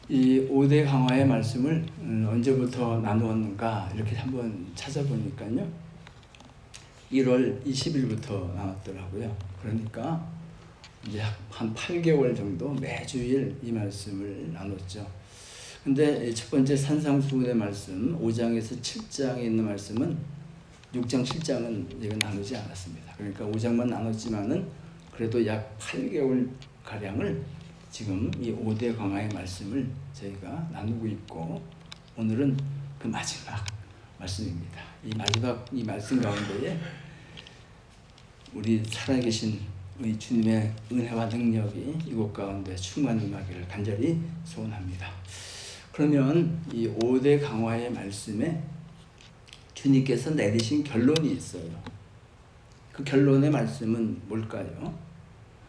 이 5대 강화의 말씀을 언제부터 나누었는가 이렇게 한번 찾아보니까요. 1월 20일부터 나왔더라고요. 그러니까 이제 한 8개월 정도 매주일 이 말씀을 나눴죠. 근데 첫 번째 산상수훈의 말씀 5장에서 7장에 있는 말씀은 6장 7장은 제가 나누지 않았습니다. 그러니까 5장만 나눴지만은 그래도 약 8개월 가량을 지금 이 5대 강화의 말씀을 저희가 나누고 있고, 오늘은 그 마지막 말씀입니다. 이 마지막 이 말씀 가운데에 우리 살아계신 우리 주님의 은혜와 능력이 이곳 가운데 충만하기를 간절히 소원합니다. 그러면 이 5대 강화의 말씀에 주님께서 내리신 결론이 있어요. 그 결론의 말씀은 뭘까요?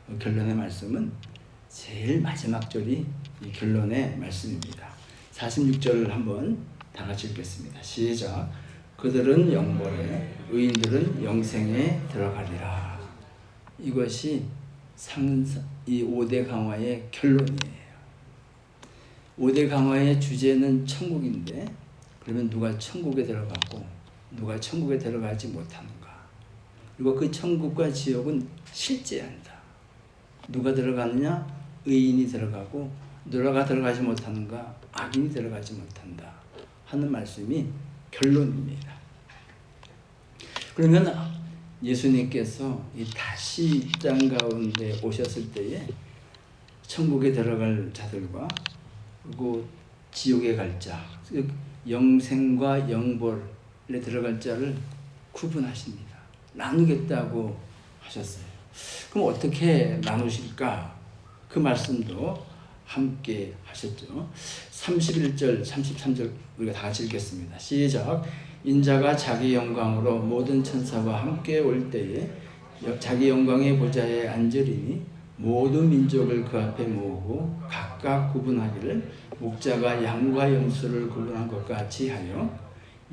그 결론의 말씀은 제일 마지막 절이 이 결론의 말씀입니다. 46절을 한번 다 같이 읽겠습니다. 시작. 그들은 영벌에 의인들은 영생에 들어가리라. 이것이 이 5대 강화의 결론이에요. 5대 강화의 주제는 천국인데, 그러면 누가 천국에 들어가고 누가 천국에 들어가지 못하는가? 그리고 그 천국과 지옥은 실제한다. 누가 들어가느냐? 의인이 들어가고, 누가 들어가지 못하는가? 악인이 들어가지 못한다 하는 말씀이 결론입니다. 그러면 예수님께서 이 다시 이 땅 가운데 오셨을 때에 천국에 들어갈 자들과 그리고 지옥에 갈 자, 영생과 영벌에 들어갈 자를 구분하십니다. 나누겠다고 하셨어요. 그럼 어떻게 나누실까? 그 말씀도 함께 하셨죠. 31절, 33절 우리가 다 같이 읽겠습니다. 시작. 인자가 자기 영광으로 모든 천사와 함께 올 때에 자기 영광의 보좌에 앉으리니 모든 민족을 그 앞에 모으고 각각 구분하기를 목자가 양과 염소를 구분한 것 같이 하여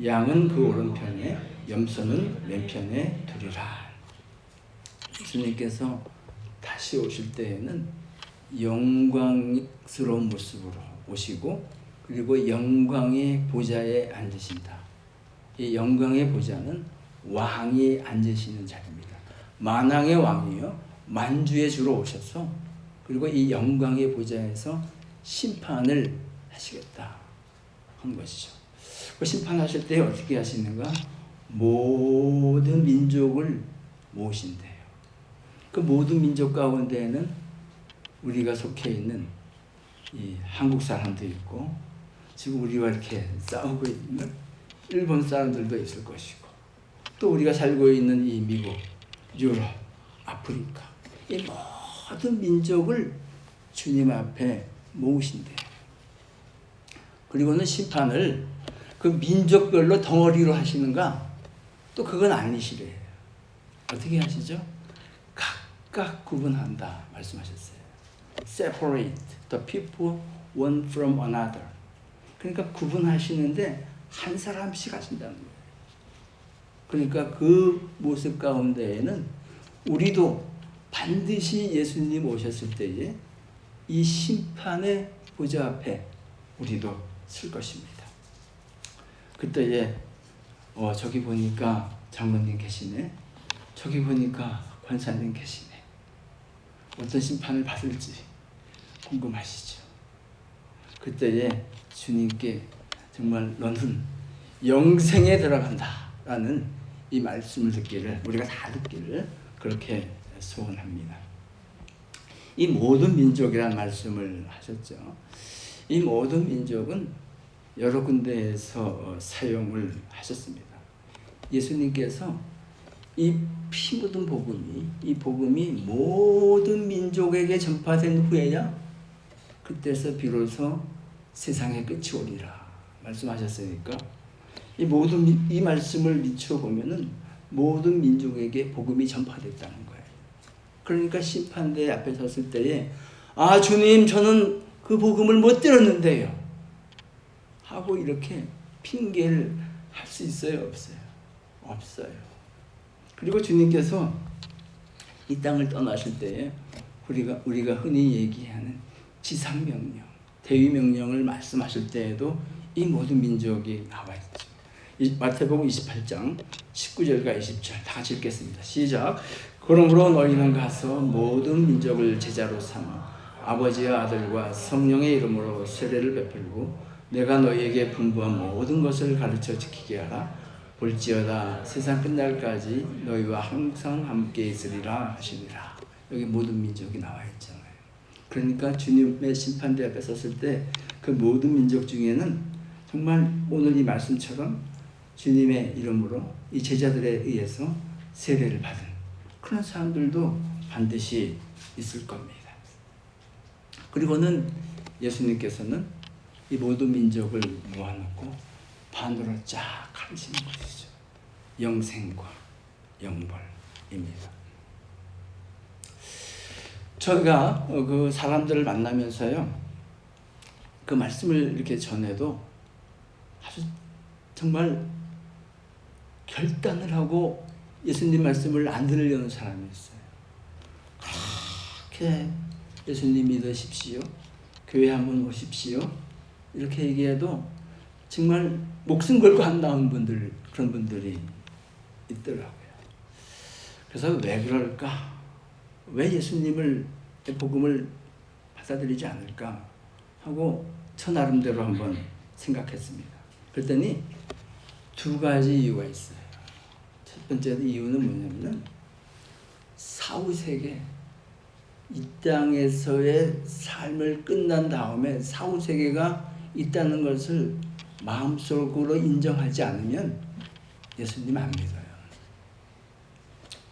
양은 그 오른편에 염소는 왼편에 두리라. 주님께서 다시 오실 때에는 영광스러운 모습으로 오시고, 그리고 영광의 보좌에 앉으신다. 이 영광의 보좌는 왕이 앉으시는 자리입니다. 만왕의 왕이요 만주의 주로 오셔서, 그리고 이 영광의 보좌에서 심판을 하시겠다 하는 것이죠. 그 심판하실 때 어떻게 하시는가? 모든 민족을 모으신대요. 그 모든 민족 가운데에는 우리가 속해 있는 이 한국 사람도 있고, 지금 우리와 이렇게 싸우고 있는 일본 사람들도 있을 것이고, 또 우리가 살고 있는 이 미국, 유럽, 아프리카, 이 모든 민족을 주님 앞에 모으신대요. 그리고는 심판을 그 민족별로 덩어리로 하시는가? 또 그건 아니시래요. 어떻게 하시죠? 각각 구분한다 말씀하셨어요. Separate the people one from another. 그러니까 구분하시는데 한 사람씩 하신다는 거예요. 그러니까 그 모습 가운데에는 우리도 반드시 예수님 오셨을 때에 이 심판의 보좌 앞에 우리도 설 것입니다. 그때에 저기 보니까 장로님 계시네, 저기 보니까 권사님 계시네, 어떤 심판을 받을지 궁금하시죠? 그때에 주님께 정말 너는 영생에 들어간다 라는 이 말씀을 듣기를, 우리가 다 듣기를 그렇게 소원합니다. 이 모든 민족이라는 말씀을 하셨죠. 이 모든 민족은 여러 군데에서 사용을 하셨습니다. 예수님께서 이 피 묻은 복음이, 이 복음이 모든 민족에게 전파된 후에야 그때서 비로소 세상의 끝이 오리라 말씀하셨으니까, 이 모든 이 말씀을 미쳐 보면은 모든 민족에게 복음이 전파됐다는 거예요. 그러니까 심판대 앞에 섰을 때에 아 주님 저는 그 복음을 못 들었는데요 하고 이렇게 핑계를 할 수 있어요, 없어요? 없어요. 그리고 주님께서 이 땅을 떠나실 때에 우리가 흔히 얘기하는 지상명령, 대위 명령을 말씀하실 때에도 이 모든 민족이 나와 있죠. 마태복음 28장 19절과 20절 다 같이 읽겠습니다. 시작. 그러므로 너희는 가서 모든 민족을 제자로 삼아 아버지와 아들과 성령의 이름으로 세례를 베풀고 내가 너희에게 분부한 모든 것을 가르쳐 지키게 하라. 볼지어다 세상 끝날까지 너희와 항상 함께 있으리라 하시니라. 여기 모든 민족이 나와 있잖아요. 그러니까 주님의 심판대 앞에 섰을 때 그 모든 민족 중에는 정말 오늘 이 말씀처럼 주님의 이름으로 이 제자들에 의해서 세례를 받은 그런 사람들도 반드시 있을 겁니다. 그리고는 예수님께서는 이 모든 민족을 모아놓고 반으로 쫙 가르치는 것이죠. 영생과 영벌입니다. 저희가 그 사람들을 만나면서요, 그 말씀을 이렇게 전해도 아주 정말 결단을 하고 예수님 말씀을 안 들으려는 사람이 있어요. 그렇게 예수님 믿으십시오, 교회 한번 오십시오 이렇게 얘기해도 정말 목숨 걸고 안 나온 분들, 그런 분들이 있더라고요. 그래서 왜 그럴까? 왜 예수님을 복음을 받아들이지 않을까 하고 저 나름대로 한번 생각했습니다. 그랬더니 두 가지 이유가 있어요. 첫 번째 이유는 뭐냐면은 사후세계, 이 땅에서의 삶을 끝난 다음에 사후세계가 있다는 것을 마음속으로 인정하지 않으면 예수님 안 믿어요.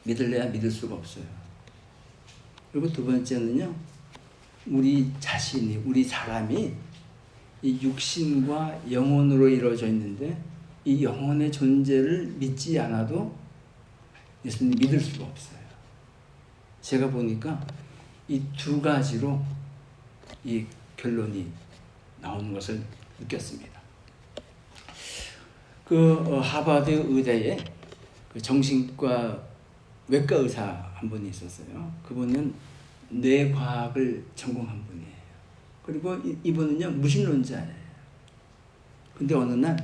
믿을래야 믿을 수가 없어요. 그리고 두 번째는요, 우리 자신이, 우리 사람이 이 육신과 영혼으로 이루어져 있는데 이 영혼의 존재를 믿지 않아도 예수님 믿을 수가 없어요. 제가 보니까 이 두 가지로 이 결론이 나오는 것을 느꼈습니다. 하버드 의대에 그 정신과 외과 의사 한 분이 있었어요. 그분은 뇌과학을 전공한 분이에요. 그리고 이분은요, 무신론자예요. 근데 어느 날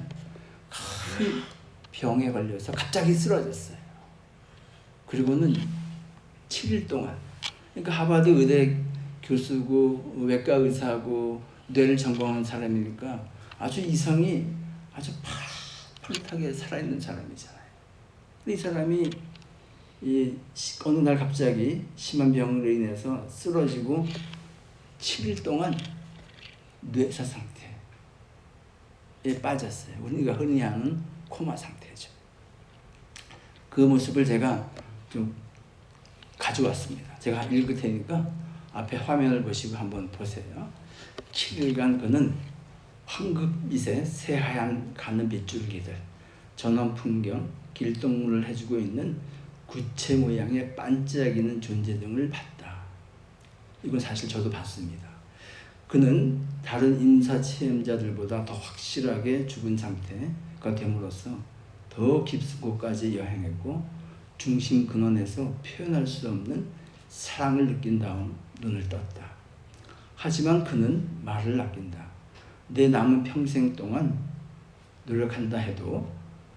큰 병에 걸려서 갑자기 쓰러졌어요. 그리고는 7일 동안, 그러니까 하버드 의대 교수고 외과 의사고 뇌를 전공한 사람이니까 아주 이성이 아주 푸릇하게 살아있는 사람이잖아요. 이 사람이 어느 날 갑자기 심한 병으로 인해서 쓰러지고 7일 동안 뇌사 상태에 빠졌어요. 우리가 흔히 하는 코마 상태죠. 그 모습을 제가 좀 가져왔습니다. 제가 읽을 테니까 앞에 화면을 보시고 한번 보세요. 7일간 그는 황금빛의 새하얀 가는 빗줄기들, 전원 풍경, 길동무를 해주고 있는 구체 모양의 반짝이는 존재 등을 봤다. 이건 사실 저도 봤습니다. 그는 다른 임사 체험자들보다 더 확실하게 죽은 상태가 됨으로써 더 깊은 곳까지 여행했고 중심 근원에서 표현할 수 없는 사랑을 느낀 다음 눈을 떴다. 하지만 그는 말을 아낀다. 내 남은 평생 동안 노력한다 해도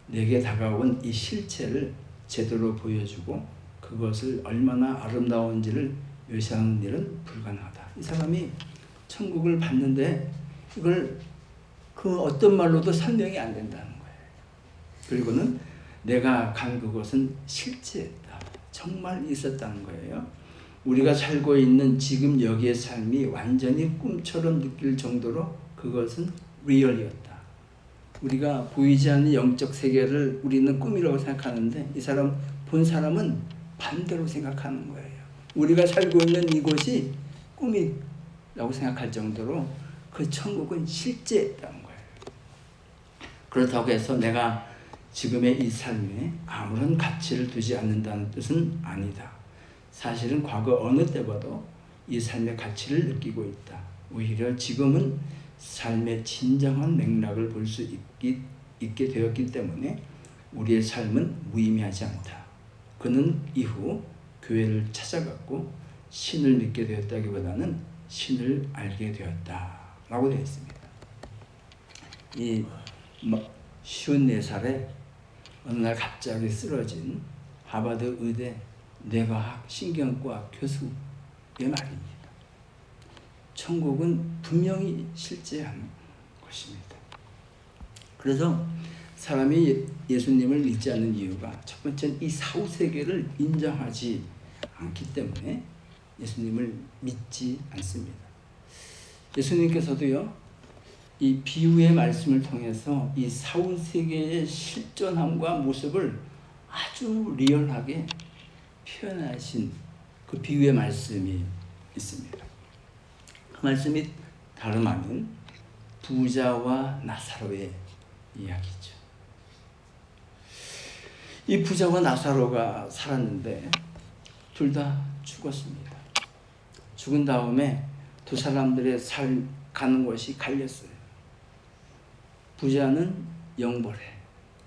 내게 다가온 이 실체를 제대로 보여주고 그것을 얼마나 아름다운지를 묘사하는 일은 불가능하다. 이 사람이 천국을 봤는데 이걸 그 어떤 말로도 설명이 안 된다는 거예요. 그리고는 내가 간 그곳은 실제였다. 정말 있었다는 거예요. 우리가 살고 있는 지금 여기의 삶이 완전히 꿈처럼 느낄 정도로 그것은 리얼이었다. 우리가 보이지 않는 영적 세계를 우리는 꿈이라고 생각하는데 이 사람 본 사람은 반대로 생각하는 거예요. 우리가 살고 있는 이곳이 꿈이라고 생각할 정도로 그 천국은 실제였다는 거예요. 그렇다고 해서 내가 지금의 이 삶에 아무런 가치를 두지 않는다는 뜻은 아니다. 사실은 과거 어느 때보다도 이 삶의 가치를 느끼고 있다. 오히려 지금은 삶의 진정한 맥락을 볼 수 있게 되었기 때문에 우리의 삶은 무의미하지 않다. 그는 이후 교회를 찾아갔고 신을 믿게 되었다기보다는 신을 알게 되었다. 라고 되어 있습니다. 이 54살에 어느 날 갑자기 쓰러진 하버드 의대 뇌과학 신경과 교수의 말입니다. 천국은 분명히 실제한 것입니다. 그래서 사람이 예수님을 믿지 않는 이유가 첫 번째는 이 사후세계를 인정하지 않기 때문에 예수님을 믿지 않습니다. 예수님께서도요, 이 비유의 말씀을 통해서 이 사후세계의 실존함과 모습을 아주 리얼하게 표현하신 그 비유의 말씀이 있습니다. 그 말씀이 다름 아닌 부자와 나사로의 이야기죠. 이 부자와 나사로가 살았는데 둘 다 죽었습니다. 죽은 다음에 두 사람들의 가는 곳이 갈렸어요. 부자는 영벌에,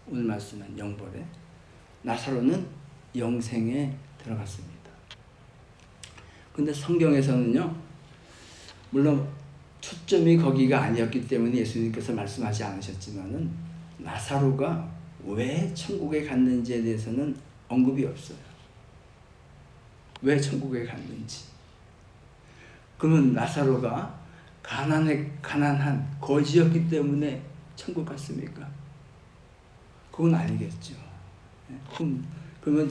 오늘 말씀은 영벌에, 나사로는 영생에 들어갔습니다. 근데 성경에서는요, 물론 초점이 거기가 아니었기 때문에 예수님께서 말씀하지 않으셨지만은 나사로가 왜 천국에 갔는지에 대해서는 언급이 없어요. 왜 천국에 갔는지. 그러면 나사로가 가난한 거지였기 때문에 천국 갔습니까? 그건 아니겠죠. 그러면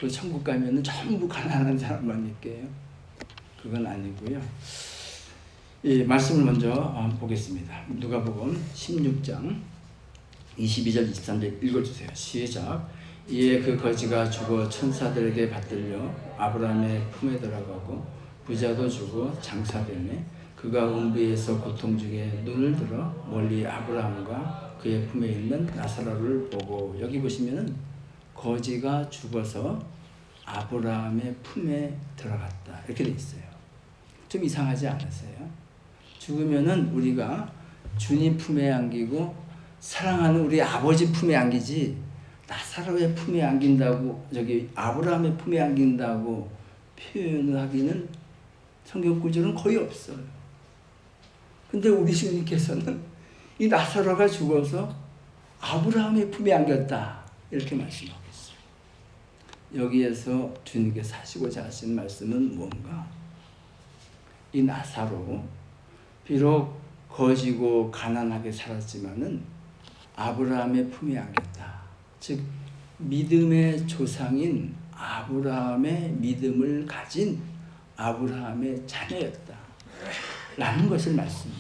그 천국 가면은 전부 가난한 사람만 있게요? 그건 아니고요. 이 말씀을 먼저 보겠습니다. 누가복음 16장 22절 23절 읽어주세요. 시작. 이에 그 거지가 죽어 천사들에게 받들려 아브라함의 품에 들어가고 부자도 죽어 장사되매 그가 음부에서 고통 중에 눈을 들어 멀리 아브라함과 그의 품에 있는 나사로를 보고, 여기 보시면은 거지가 죽어서 아브라함의 품에 들어갔다 이렇게 돼 있어요. 좀 이상하지 않으세요? 죽으면은 우리가 주님 품에 안기고 사랑하는 우리 아버지 품에 안기지 나사로의 품에 안긴다고, 아브라함의 품에 안긴다고 표현을 하기는 성경 구절은 거의 없어요. 근데 우리 주님께서는 이 나사로가 죽어서 아브라함의 품에 안겼다 이렇게 말씀하고 있어요. 여기에서 주님께서 하시고자 하신 말씀은 뭔가? 이 나사로 비록 거지고 가난하게 살았지만은 아브라함의 품에 안겼다. 즉 믿음의 조상인 아브라함의 믿음을 가진 아브라함의 자녀였다 라는 것을 말씀을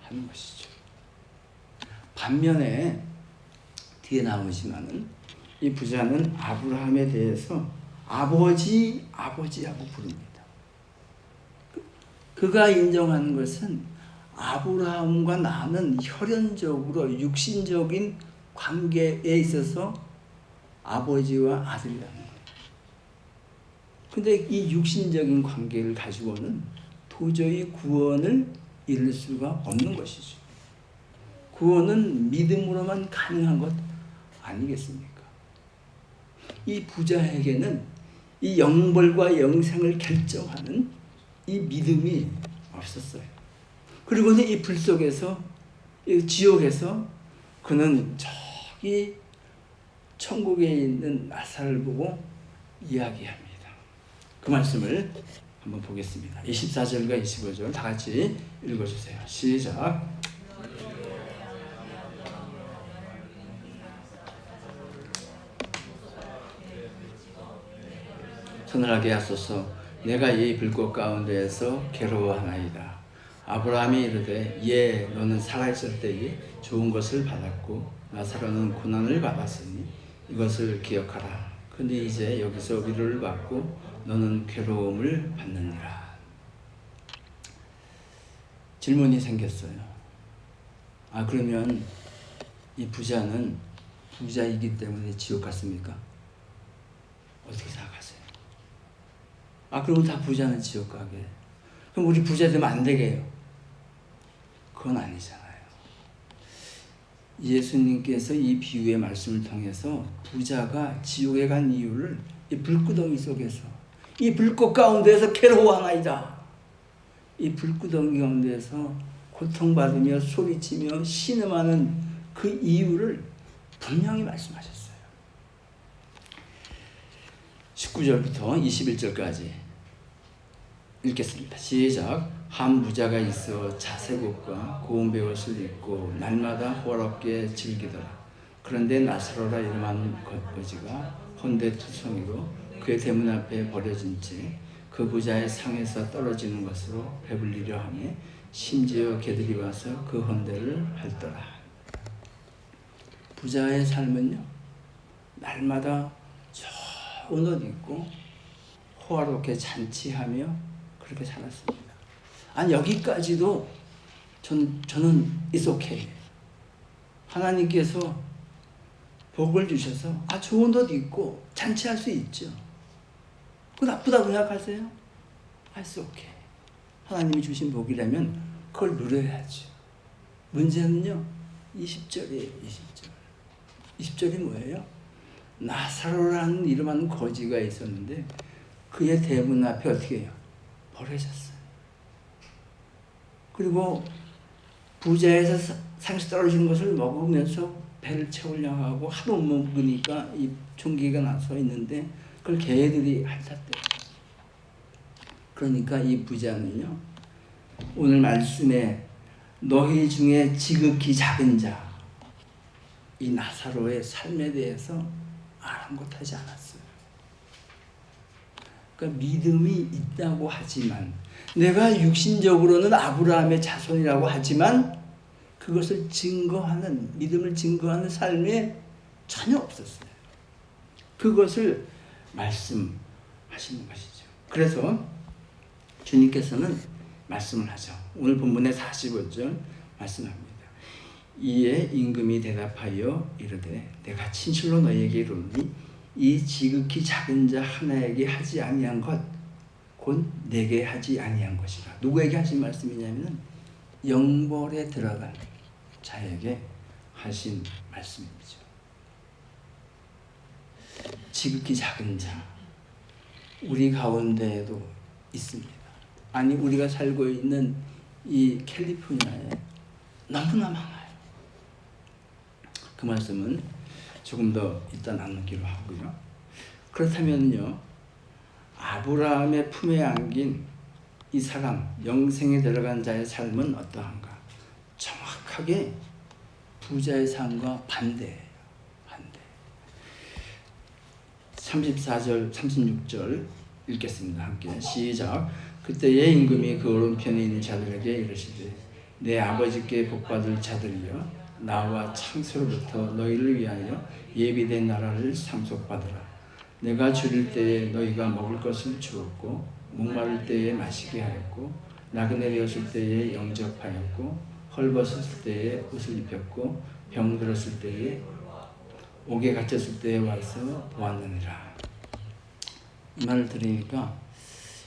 하는 것이죠. 반면에 뒤에 나오지만은 이 부자는 아브라함에 대해서 아버지하고 부릅니다. 그가 인정하는 것은 아브라함과 나는 혈연적으로 육신적인 관계에 있어서 아버지와 아들이라는 거예요. 근데 이 육신적인 관계를 가지고는 도저히 구원을 이룰 수가 없는 것이죠. 구원은 믿음으로만 가능한 것 아니겠습니까? 이 부자에게는 이 영벌과 영생을 결정하는 이 믿음이 없었어요. 그리고는 이 불 속에서, 이 지옥에서 그는 저기 천국에 있는 나사로를 보고 이야기합니다. 그 말씀을 한번 보겠습니다. 24절과 25절 다 같이 읽어주세요. 시작. 서늘하게 하소서. 내가 이 불꽃 가운데에서 괴로워하나이다. 아브라함이 이르되 예, 너는 살아있을 때에 좋은 것을 받았고 나사로는 고난을 받았으니 이것을 기억하라. 근데 이제 여기서 위로를 받고 너는 괴로움을 받느니라. 질문이 생겼어요. 그러면 이 부자는 부자이기 때문에 지옥 갔습니까? 어떻게 생각하세요? 그러면 다 부자는 지옥 가게. 그럼 우리 부자 되면 안 되게 해요? 그건 아니잖아요. 예수님께서 이 비유의 말씀을 통해서 부자가 지옥에 간 이유를 이 불구덩이 속에서, 이 불꽃 가운데에서 괴로워하나이다 이 불구덩이 가운데서 고통받으며 소리치며 신음하는 그 이유를 분명히 말씀하셨어요. 19절부터 21절까지 읽겠습니다. 시작. 한 부자가 있어 자색옷과 고운 베옷을 입고 날마다 호화롭게 즐기더라. 그런데 나사로라 이름하는 거지가 혼대투성이로 그의 대문 앞에 버려진 채 그 부자의 상에서 떨어지는 것으로 배불리려 하며 심지어 개들이 와서 그 헌대를 핥더라. 부자의 삶은요, 날마다 좋은 옷 입고 호화롭게 잔치하며 그렇게 살았습니다. 아니, 여기까지도 저는 it's okay. 하나님께서 복을 주셔서 좋은 옷 입고 잔치할 수 있죠. 그거 나쁘다고 생각하세요? it's okay. 하나님이 주신 복이라면 그걸 누려야죠. 문제는요, 20절이에요. 20절이 뭐예요? 나사로라는 이름하는 거지가 있었는데 그의 대문 앞에 어떻게 해요? 버려졌어요. 그리고 부자에서 상시 떨어지는 것을 먹으면서 배를 채우려고 하고 하도 못 먹으니까 이 총기가 나서 있는데 그걸 개들이 핥았대요. 그러니까 이 부자는요, 오늘 말씀에 너희 중에 지극히 작은 자, 이 나사로의 삶에 대해서 아랑곳하지 않았어요. 그러니까 믿음이 있다고 하지만, 내가 육신적으로는 아브라함의 자손이라고 하지만 그것을 증거하는, 믿음을 증거하는 삶에 전혀 없었어요. 그것을 말씀하시는 것이죠. 그래서 주님께서는 말씀을 하죠. 오늘 본문의 45절 말씀합니다. 이에 임금이 대답하여 이르되 내가 진실로 너희에게 이르노니 이 지극히 작은 자 하나에게 하지 아니한 것 곧 내게 하지 아니한 것이라. 누구에게 하신 말씀이냐면은 영벌에 들어간 자에게 하신 말씀이죠. 지극히 작은 자, 우리 가운데에도 있습니다. 아니, 우리가 살고 있는 이 캘리포니아에 너무나 많아요. 그 말씀은 조금 더 이따 나누기로 하고요. 그렇다면요, 아브라함의 품에 안긴 이 사람, 영생에 들어간 자의 삶은 어떠한가? 정확하게 부자의 삶과 반대예요. 반대. 34절, 36절 읽겠습니다. 함께 시작. 그때의 임금이 그 오른편에 있는 자들에게 이르시되 내 아버지께 복받을 자들이여 나와 창세로부터 너희를 위하여 예비된 나라를 상속받으라. 내가 줄일 때에 너희가 먹을 것을 주었고 목마를 때에 마시게 하였고 나그네 되었을 때에 영접하였고 헐벗었을 때에 옷을 입혔고 병들었을 때에 옥에 갇혔을 때에 와서 보았느니라. 이 말을 들으니까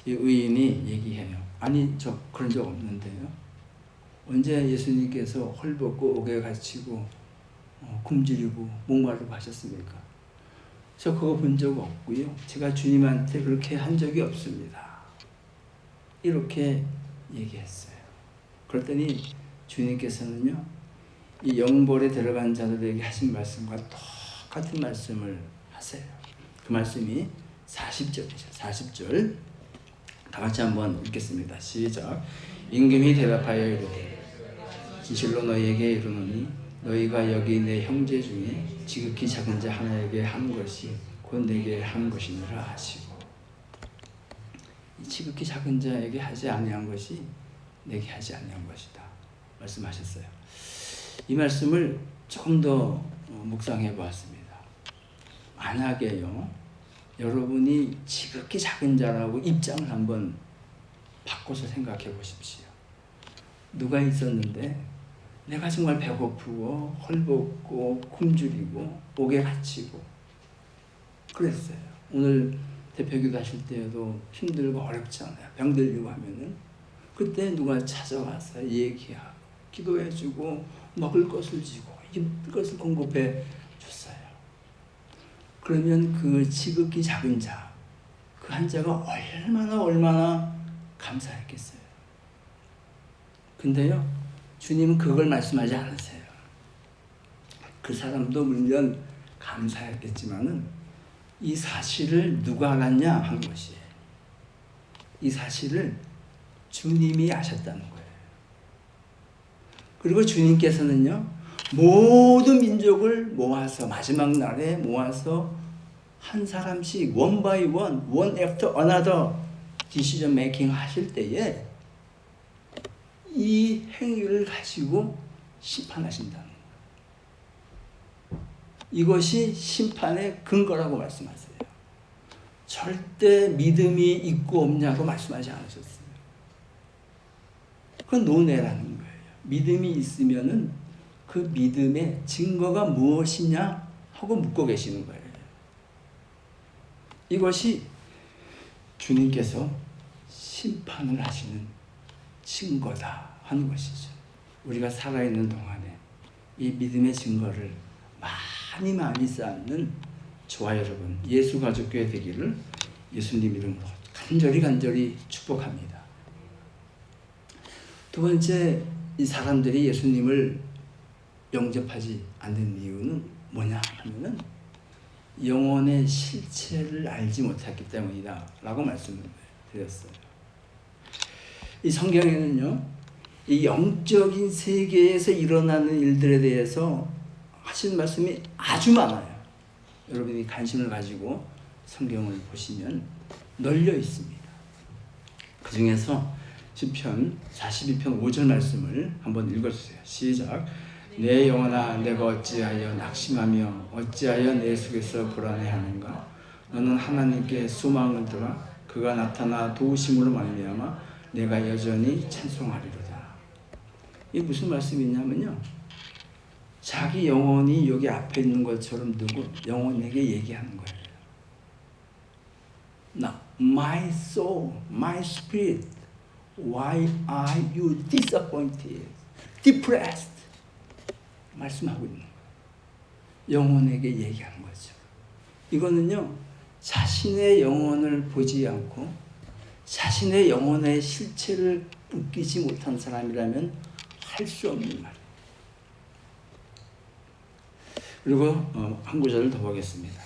이 의인이 얘기해요. 아니, 저 그런 적 없는데요. 언제 예수님께서 헐벗고 옥에 갇히고 굶주리고 목마르고 하셨습니까? 저 그거 본 적 없고요. 제가 주님한테 그렇게 한 적이 없습니다. 이렇게 얘기했어요. 그랬더니 주님께서는요, 이 영벌에 들어간 자들에게 하신 말씀과 똑같은 말씀을 하세요. 그 말씀이 40절이죠. 40절 다 같이 한번 읽겠습니다. 시작. 임금이 대답하여 이르되 진실로 너희에게 이르노니 너희가 여기 내 형제 중에 지극히 작은 자 하나에게 한 것이 곧 내게 한 것이니라 하시고, 이 지극히 작은 자에게 하지 아니한 것이 내게 하지 아니한 것이다 말씀하셨어요. 이 말씀을 조금 더 묵상해 보았습니다. 만약에요, 여러분이 지극히 작은 자라고 입장을 한번 바꿔서 생각해 보십시오. 누가 있었는데 내가 정말 배고프고 헐벗고 굶주리고 옥에 갇히고 그랬어요. 오늘 대표기도 하실 때에도 힘들고 어렵잖아요. 병들리고 하면은 그때 누가 찾아와서 얘기하고 기도해주고 먹을 것을 주고 입을 것을 공급해 줬어요. 그러면 그 지극히 작은 자, 그 한 자가 얼마나 감사했겠어요. 근데요, 주님은 그걸 말씀하지 않으세요. 그 사람도 물론 감사했겠지만은 이 사실을 누가 알았냐 한 것이에요. 이 사실을 주님이 아셨다는 거예요. 그리고 주님께서는요, 모든 민족을 모아서 마지막 날에 모아서 한 사람씩 one by one, one after another decision making 하실 때에 이 행위를 가지고 심판하신다는 거예요. 이것이 심판의 근거라고 말씀하세요. 절대 믿음이 있고 없냐고 말씀하지 않으셨어요. 그건 논외라는 거예요. 믿음이 있으면은 그 믿음의 증거가 무엇이냐 하고 묻고 계시는 거예요. 이것이 주님께서 심판을 하시는 증거다 하는 것이죠. 우리가 살아있는 동안에 이 믿음의 증거를 많이 쌓는 저와 여러분 예수 가족교회 되기를 예수님 이름으로 간절히 축복합니다. 두 번째, 이 사람들이 예수님을 영접하지 않는 이유는 뭐냐 하면은 영혼의 실체를 알지 못했기 때문이다 라고 말씀을 드렸어요. 이 성경에는요, 이 영적인 세계에서 일어나는 일들에 대해서 하시는 말씀이 아주 많아요. 여러분이 관심을 가지고 성경을 보시면 널려 있습니다. 그 중에서 시편 42편 5절 말씀을 한번 읽어주세요. 시작. 내 영혼아, 내가 어찌하여 낙심하며 어찌하여 내 속에서 불안해하는가? 너는 하나님께 소망을 두라. 그가 나타나 도우심으로 말미암아 내가 여전히 찬송하리로다. 이게 무슨 말씀이냐면요, 자기 영혼이 여기 앞에 있는 것처럼 누구 영혼에게 얘기하는 거예요. Now, my soul, my spirit, why are you disappointed, depressed? 말씀하고 있는 거예요. 영혼에게 얘기하는 거죠. 이거는요, 자신의 영혼을 보지 않고 자신의 영혼의 실체를 느끼지 못한 사람이라면 할 수 없는 말이에요. 그리고 한 구절을 더 보겠습니다.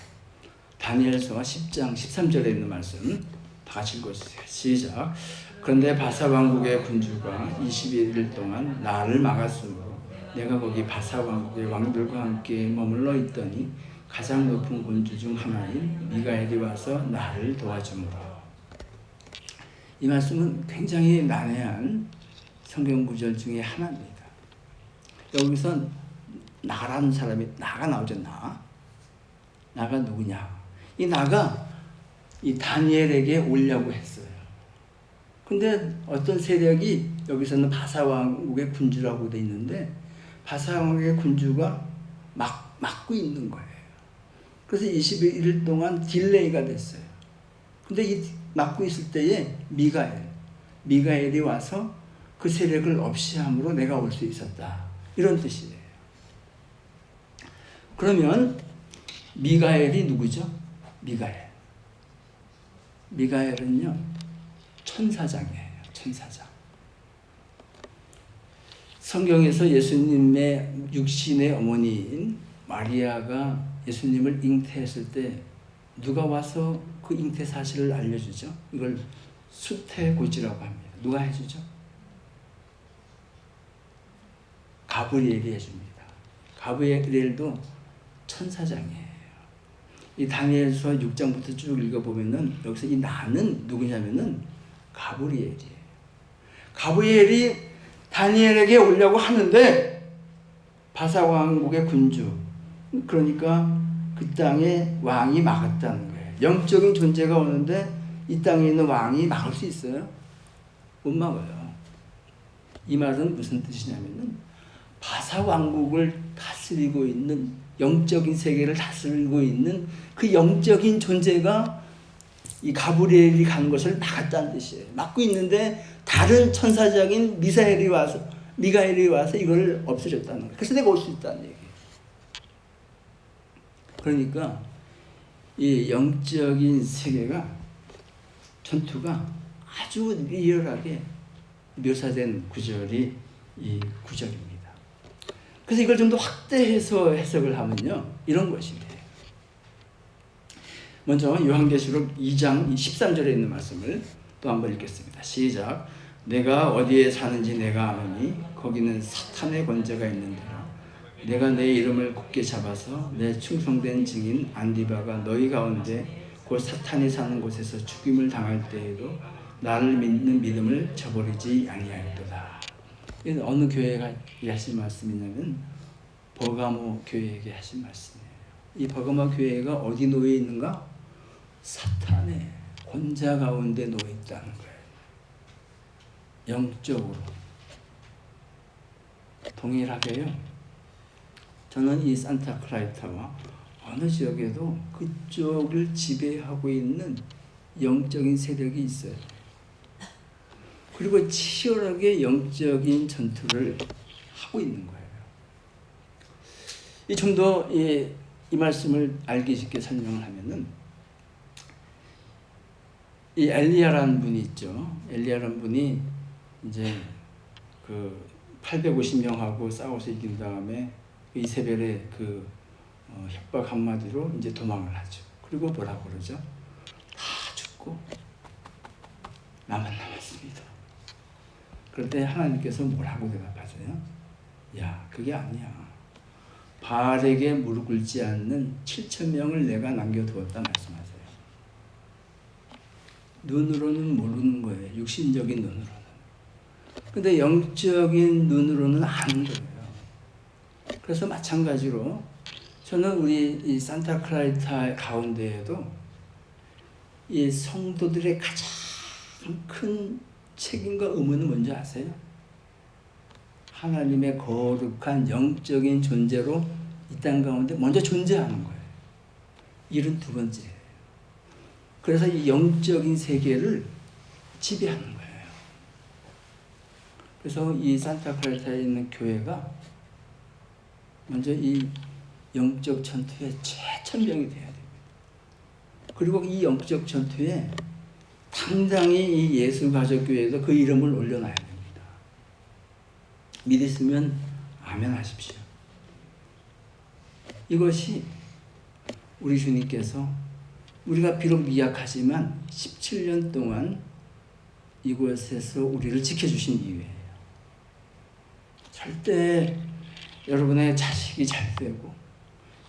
다니엘서 10장 13절에 있는 말씀 다 같이 읽어주세요. 시작. 그런데 바사 왕국의 군주가 21일 동안 나를 막았으므로 내가 거기 바사 왕국의 왕들과 함께 머물러 있더니 가장 높은 군주 중 하나인 미가엘이 와서 나를 도와주므로. 이 말씀은 굉장히 난해한 성경 구절 중에 하나입니다. 여기서 나라는 사람이 나가 나오죠. 나가 누구냐? 이 나가 이 다니엘에게 오려고 했어요. 근데 어떤 세력이 여기서는 바사 왕국의 군주라고 돼 있는데 바사 왕국의 군주가 막고 있는 거예요. 그래서 21일 동안 딜레이가 됐어요. 근데 이 막고 있을 때에 미가엘이 와서 그 세력을 없이 함으로 내가 올 수 있었다. 이런 뜻이에요. 그러면 미가엘이 누구죠? 미가엘은요, 천사장이에요. 천사장. 성경에서 예수님의 육신의 어머니인 마리아가 예수님을 잉태했을 때 누가 와서 그 잉태 사실을 알려주죠? 이걸 수태고지라고 합니다. 누가 해주죠? 가브리엘이 해줍니다. 가브리엘도 천사장이에요. 이 다니엘서 6장부터 쭉 읽어보면은 여기서 이 나는 누구냐면은 가브리엘이에요. 가브리엘이 다니엘에게 오려고 하는데 바사 왕국의 군주, 그러니까 그 땅에 왕이 막았다는 거예요. 영적인 존재가 오는데 이 땅에 있는 왕이 막을 수 있어요? 못 막아요. 이 말은 무슨 뜻이냐면은 바사 왕국을 다스리고 있는, 영적인 세계를 다스리고 있는 그 영적인 존재가 이 가브리엘이 가는 것을 막았다는 뜻이에요. 막고 있는데 다른 천사장인 미가엘이 와서 이걸 없애줬다는 거예요. 그래서 내가 올 수 있다는 얘기예요. 그러니까 이 영적인 세계가, 전투가 아주 리얼하게 묘사된 구절이 이 구절입니다. 그래서 이걸 좀 더 확대해서 해석을 하면요, 이런 것이 돼요. 먼저 요한계시록 2장 13절에 있는 말씀을 또 한번 읽겠습니다. 시작. 내가 어디에 사는지 내가 아노니 거기는 사탄의 권세가 있는데라. 내가 내 이름을 굳게 잡아서 내 충성된 증인 안디바가 너희 가운데 곧 사탄이 사는 곳에서 죽임을 당할 때에도 나를 믿는 믿음을 저버리지 아니하였도다. 이건 어느 교회가 하신 말씀이냐면 버가모 교회에게 하신 말씀이에요. 이 버가모 교회가 어디 놓여 있는가? 사탄의 권자 가운데 놓여 있다는 거예요. 영적으로. 동일하게요, 저는 이 산타클라리타와 어느 지역에도 그쪽을 지배하고 있는 영적인 세력이 있어요. 그리고 치열하게 영적인 전투를 하고 있는 거예요. 좀 더 이 말씀을 알기 쉽게 설명을 하면은, 이 엘리야라는 분이 있죠. 엘리야라는 분이 이제 그 850명하고 싸워서 이긴 다음에 이세벨의 협박 한마디로 이제 도망을 하죠. 그리고 뭐라고 그러죠? 다 죽고 나만 남았습니다. 그럴 때 하나님께서 뭐라고 대답하세요? 야, 그게 아니야. 바알에게 무릎 꿇지 않는 7,000명을 내가 남겨두었다 말씀하세요. 눈으로는 모르는 거예요. 육신적인 눈으로는. 근데 영적인 눈으로는 아는 거예요. 그래서 마찬가지로 저는 우리 이 산타클라리타 가운데에도 이 성도들의 가장 큰 책임과 의무는 뭔지 아세요? 하나님의 거룩한 영적인 존재로 이 땅 가운데 먼저 존재하는 거예요. 일은 두 번째예요. 그래서 이 영적인 세계를 지배하는 거예요. 그래서 이 산타클라리타에 있는 교회가 먼저 이 영적 전투의 최첨병이 돼야 됩니다. 그리고 이 영적 전투에 당당히 이 예수가족교회에서 그 이름을 올려놔야 됩니다. 믿으시면 아멘 하십시오. 이것이 우리 주님께서 우리가 비록 미약하지만 17년 동안 이곳에서 우리를 지켜주신 이유예요. 절대 여러분의 자식이 잘 되고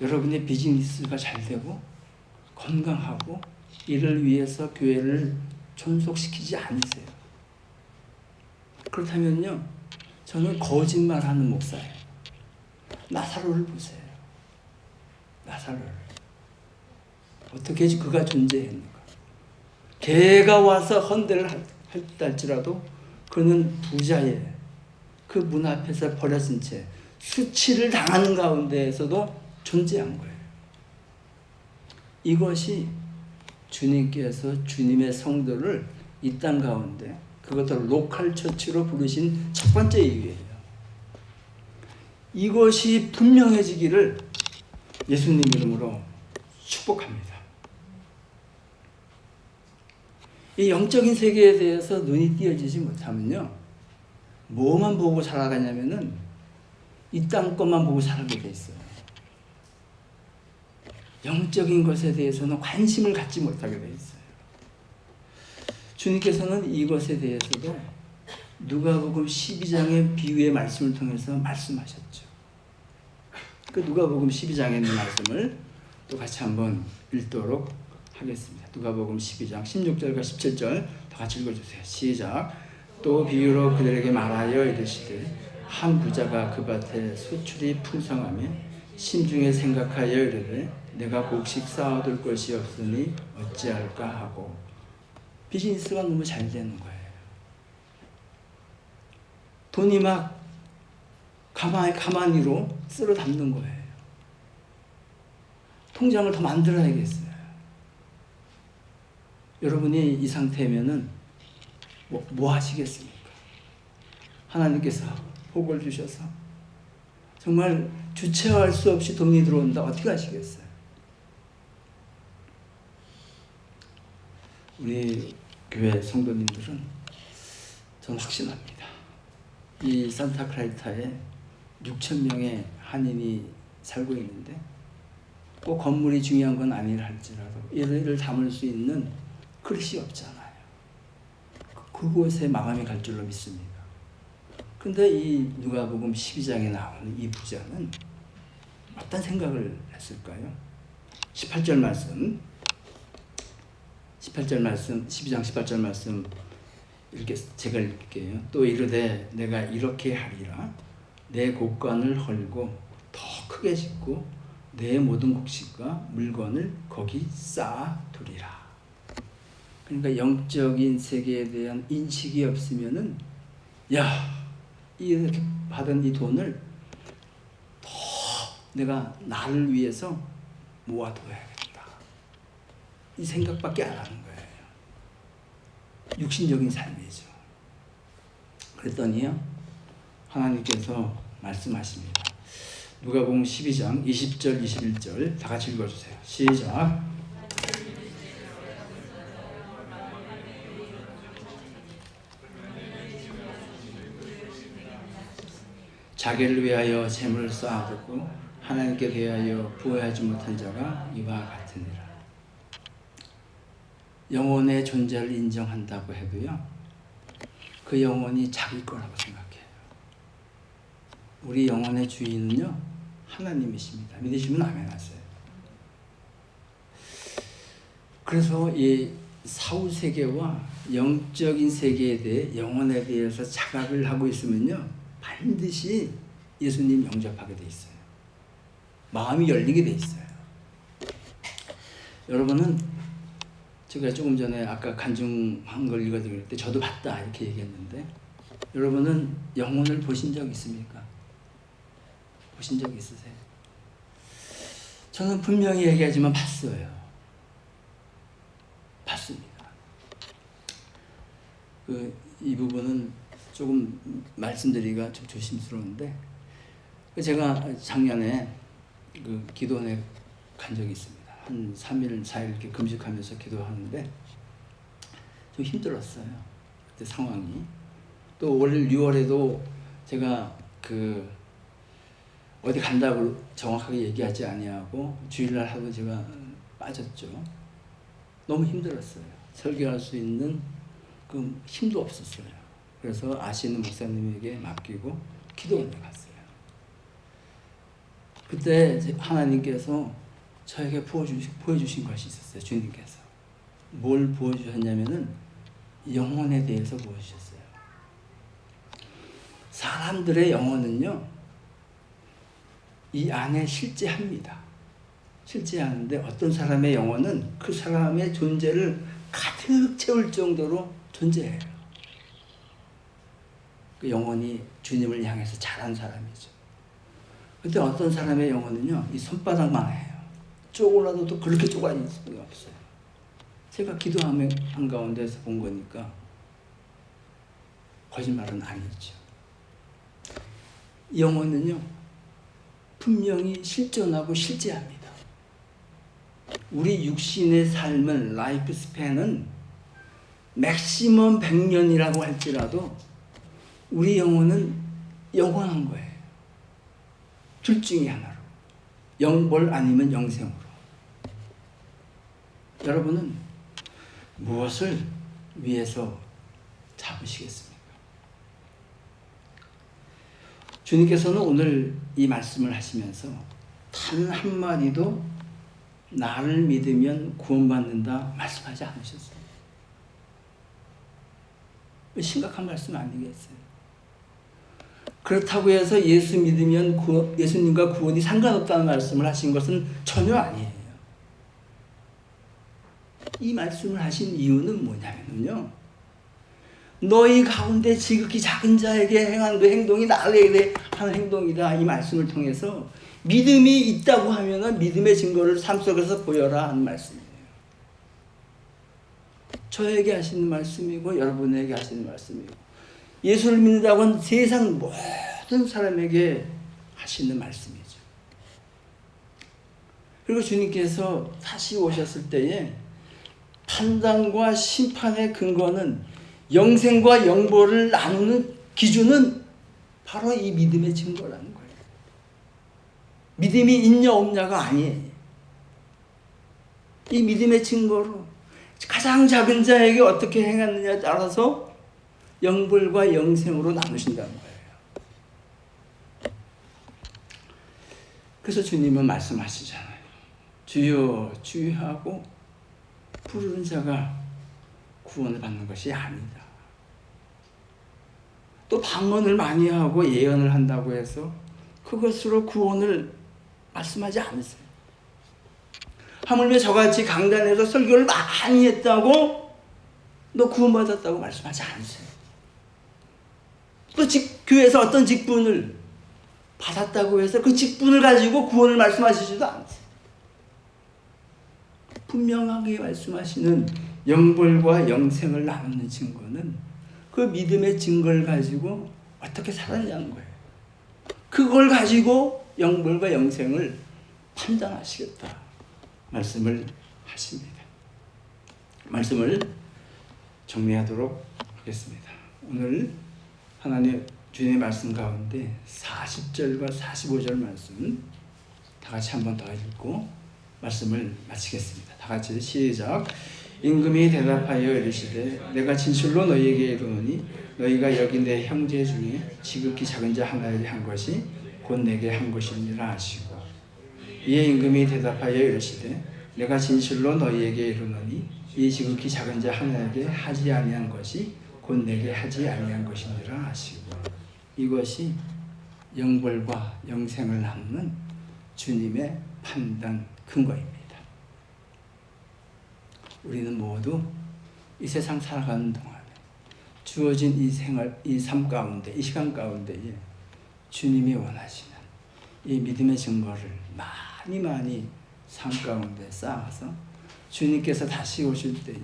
여러분의 비즈니스가 잘 되고 건강하고 이를 위해서 교회를 존속시키지 않으세요. 그렇다면요, 저는 거짓말하는 목사예요. 나사로를 보세요. 나사로를. 어떻게 그가 존재했는가. 개가 와서 헌대를 할지라도 그는 부자의 그 문 앞에서 버려진 채 수치를 당하는 가운데에서도 존재한 거예요. 이것이 주님께서 주님의 성도를 이 땅 가운데, 그것도 로컬 처치로 부르신 첫 번째 이유예요. 이것이 분명해지기를 예수님 이름으로 축복합니다. 이 영적인 세계에 대해서 눈이 띄어지지 못하면요, 뭐만 보고 살아가냐면은 이 땅 것만 보고 살게 돼 있어요. 영적인 것에 대해서는 관심을 갖지 못하게 돼 있어요. 주님께서는 이것에 대해서도 누가복음 12장의 비유의 말씀을 통해서 말씀하셨죠. 그 누가복음 12장에 있는 말씀을 또 같이 한번 읽도록 하겠습니다. 누가복음 12장 16절과 17절 다 같이 읽어주세요. 시작. 또 비유로 그들에게 말하여 이르시되 한 부자가 그 밭에 소출이 풍성하며 심중에 생각하여 이르되 내가 곡식 쌓아둘 것이 없으니 어찌할까 하고, 비즈니스가 너무 잘 되는 거예요. 돈이 막 가만히로 쓸어 담는 거예요. 통장을 더 만들어야겠어요. 여러분이 이 상태면은 뭐 하시겠습니까? 하나님께서 복을 주셔서 정말 주체할 수 없이 돈이 들어온다. 어떻게 하시겠어요? 우리 교회 성도님들은 저는 확신합니다. 이 산타크라리타에 6,000명의 한인이 살고 있는데 꼭 건물이 중요한 건 아니라 할지라도 이를 담을 수 있는 그릇이 없잖아요. 그곳에 마감이 갈 줄로 믿습니다. 근데 이 누가복음 12장에 나오는 이 부자는 어떤 생각을 했을까요? 18절 말씀 12장 18절 말씀 제가 읽을게요. 또 이르되 내가 이렇게 하리라. 내 곡간을 헐고 더 크게 짓고 내 모든 곡식과 물건을 거기 쌓아두리라. 그러니까 영적인 세계에 대한 인식이 없으면은 이렇게 받은 이 돈을 더 내가 나를 위해서 모아둬야겠다. 이 생각밖에 안 하는 거예요. 육신적인 삶이죠. 그랬더니요, 하나님께서 말씀하십니다. 누가복음 12장 20절 21절 다 같이 읽어주세요. 시작. 자기를 위하여 재물을 쌓아두고 하나님께 대하여 부어하지 못한 자가 이와 같으니라. 영혼의 존재를 인정한다고 해도요, 그 영혼이 자기 거라고 생각해요. 우리 영혼의 주인은요, 하나님이십니다. 믿으시면 아멘 하세요. 그래서 이 사후 세계와 영적인 세계에 대해 영혼에 대해서 자각을 하고 있으면요, 반드시 예수님 영접하게 돼 있어요. 마음이 열리게 돼 있어요. 여러분은 제가 조금 전에 아까 간증한 걸 읽어드릴 때 저도 봤다 이렇게 얘기했는데, 여러분은 영혼을 보신 적 있습니까? 보신 적 있으세요? 저는 분명히 얘기하지만 봤어요. 봤습니다. 이 부분은 조금 말씀드리기가 좀 조심스러운데, 제가 작년에 기도원에 간 적이 있습니다. 한 3일, 4일 이렇게 금식하면서 기도하는데 좀 힘들었어요. 그때 상황이. 또 올 6월에도 제가 어디 간다고 정확하게 얘기하지 아니하고 주일날 하고 제가 빠졌죠. 너무 힘들었어요. 설교할 수 있는 그 힘도 없었어요. 그래서 아시는 목사님에게 맡기고 기도원에 갔어요. 그때 하나님께서 저에게 보여주신 것이 있었어요. 주님께서. 뭘 보여주셨냐면은 영혼에 대해서 보여주셨어요. 사람들의 영혼은요, 이 안에 실제합니다. 실제하는데 어떤 사람의 영혼은 그 사람의 존재를 가득 채울 정도로 존재해요. 그 영혼이 주님을 향해서 자란 사람이죠. 근데 어떤 사람의 영혼은요, 이 손바닥만 해요. 쪼그라도 그렇게 쪼그라질 수가 없어요. 제가 기도하는 가운데서 본 거니까 거짓말은 아니죠. 영혼은요, 분명히 실존하고 실제합니다. 우리 육신의 삶은, 라이프 스팬은 맥시멈 100년이라고 할지라도 우리 영혼은 영원한 거예요. 둘 중에 하나로. 영벌 아니면 영생으로. 여러분은 무엇을 위해서 잡으시겠습니까? 주님께서는 오늘 이 말씀을 하시면서 단 한마디도 나를 믿으면 구원받는다 말씀하지 않으셨어요. 심각한 말씀 아니겠어요? 그렇다고 해서 예수 믿으면 예수님과 구원이 상관없다는 말씀을 하신 것은 전혀 아니에요. 이 말씀을 하신 이유는 뭐냐면요, 너희 가운데 지극히 작은 자에게 행한 그 행동이 나에게 하는 행동이다. 이 말씀을 통해서 믿음이 있다고 하면 믿음의 증거를 삶 속에서 보여라 하는 말씀이에요. 저에게 하시는 말씀이고 여러분에게 하시는 말씀이고 예수를 믿는다고 하는 세상 모든 사람에게 하시는 말씀이죠. 그리고 주님께서 다시 오셨을 때에 판단과 심판의 근거는 영생과 영벌을 나누는 기준은 바로 이 믿음의 증거라는 거예요. 믿음이 있냐 없냐가 아니에요. 이 믿음의 증거로 가장 작은 자에게 어떻게 행하느냐에 따라서 영벌과 영생으로 나누신다는 거예요. 그래서 주님은 말씀하시잖아요. 주여 주여 하고 부르는 자가 구원을 받는 것이 아니다. 또 방언을 많이 하고 예언을 한다고 해서 그것으로 구원을 말씀하지 않으세요. 하물며 저같이 강단에서 설교를 많이 했다고 너 구원받았다고 말씀하지 않으세요. 또 교회에서 어떤 직분을 받았다고 해서 그 직분을 가지고 구원을 말씀하시지도 않으세요. 분명하게 말씀하시는 영벌과 영생을 나누는 증거는 그 믿음의 증거를 가지고 어떻게 살았냐는 거예요. 그걸 가지고 영벌과 영생을 판단하시겠다 말씀을 하십니다. 말씀을 정리하도록 하겠습니다. 오늘 하나님 주님의 말씀 가운데 40절과 45절 말씀 다 같이 한 번 더 읽고 말씀을 마치겠습니다. 다 같이 시작. 임금이 대답하여 이르시되 내가 진실로 너희에게 이르노니 너희가 여기 내 형제 중에 지극히 작은 자 하나에게 한 것이 곧 내게 한 것이니라 하시고 이에 임금이 대답하여 이르시되 내가 진실로 너희에게 이르노니 이 지극히 작은 자 하나에게 하지 아니한 것이 곧 내게 하지 아니한 것이니라 하시고 이것이 영벌과 영생을 나누는 주님의 판단 근거입니다. 우리는 모두 이 세상 살아가는 동안에 주어진 이 생활, 이 삶 가운데, 이 시간 가운데에 주님이 원하시는 이 믿음의 증거를 많이 삶 가운데 쌓아서 주님께서 다시 오실 때에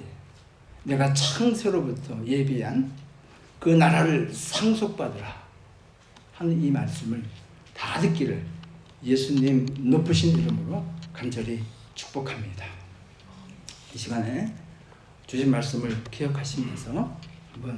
내가 창세로부터 예비한 그 나라를 상속받으라 하는 이 말씀을 다 듣기를 예수님 높으신 이름으로 간절히 축복합니다. 이 시간에 주신 말씀을 기억하시면서 한번